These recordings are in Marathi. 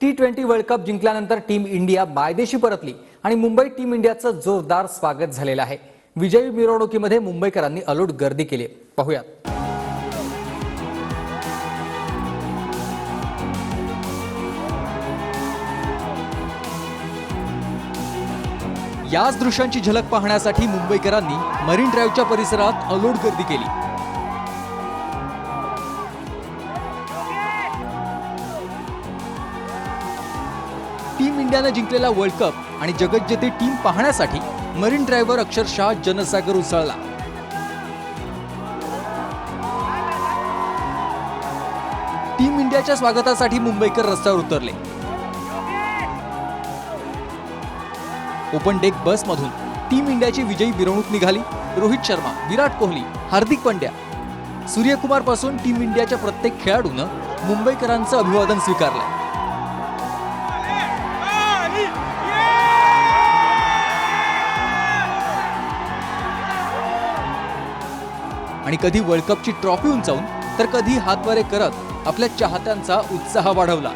T20 वर्ल्ड कप जिंकल्यानंतर टीम इंडिया मायदेशी परतली आणि मुंबई टीम इंडियाचं जोरदार स्वागत झालेलं आहे। विजयी मिरवणुकीमध्ये मुंबईकरांनी अलोट गर्दी केली। पाहूयात। याच दृश्यांची झलक पाहण्यासाठी मुंबईकरांनी मरीन ड्राईव्हच्या परिसरात अलोट गर्दी केली। टीम इंडियाने जिंकलेला वर्ल्ड कप आणि जगज्जेते टीम पाहण्यासाठी मरीन ड्राईव्हवर अक्षरशः जनसागर उसळला। टीम इंडियाच्या स्वागतासाठी मुंबईकर रस्त्यावर उतरले। ओपन डेक बसमधून टीम इंडियाची विजयी मिरवणूक निघाली। रोहित शर्मा, विराट कोहली, हार्दिक पांड्या, सूर्यकुमार पासून टीम इंडियाच्या प्रत्येक खेळाडूनं मुंबईकरांचं अभिवादन स्वीकारलंय। आणि कधी वर्ल्ड कपची ट्रॉफी उंचावून तर कधी हातवारे करत आपल्या चाहत्यांचा उत्साह वाढवला।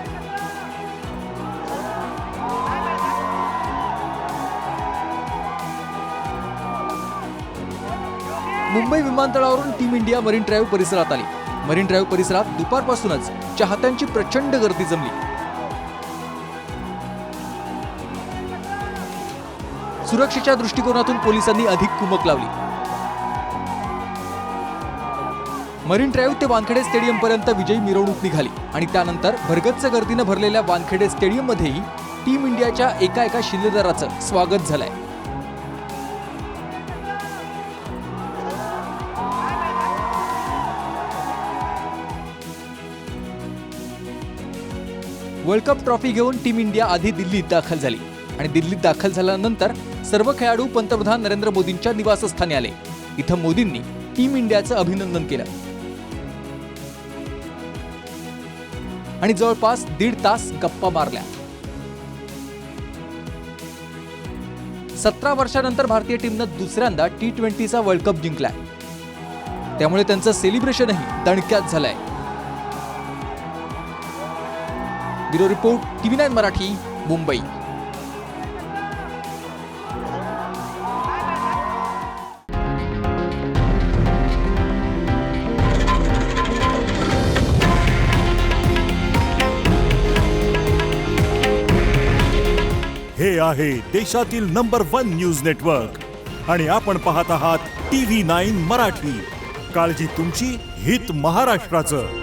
मुंबई विमानतळावरून टीम इंडिया मरीन ड्राईव्ह परिसरात आली। मरीन ड्राईव्ह परिसरात दुपारपासूनच चाहत्यांची प्रचंड गर्दी जमली। सुरक्षेच्या दृष्टिकोनातून पोलिसांनी अधिक कुमक लावली। मरीन ड्राईव्ह ते वानखेडे स्टेडियम पर्यंत विजयी मिरवणूक निघाली आणि त्यानंतर भरगच्च गर्दीने भरलेल्या वानखेडे स्टेडियम मध्येही टीम इंडियाच्या एका शिलेदाराचं स्वागत झालंय। वर्ल्ड कप ट्रॉफी घेऊन टीम इंडिया आधी दिल्लीत दाखल झाली आणि दिल्लीत दाखल झाल्यानंतर सर्व खेळाडू पंतप्रधान नरेंद्र मोदींच्या निवासस्थानी आले। इथं मोदींनी टीम इंडियाचं अभिनंदन केलं आणि जवळपास 1.5 तास गप्पा मारल्या। 17 वर्षांनंतर भारतीय टीमनं दुसऱ्यांदा T20चा वर्ल्ड कप जिंकलाय, त्यामुळे त्यांचं सेलिब्रेशनही दणक्यात झालंय। Bureau report, TV9 Marathi, Mumbai. हे आहे देशातील नंबर 1 न्यूज नेटवर्क आणि आपण पाहत आहात TV9 मराठी। काळजी तुमची, हित महाराष्ट्राचं।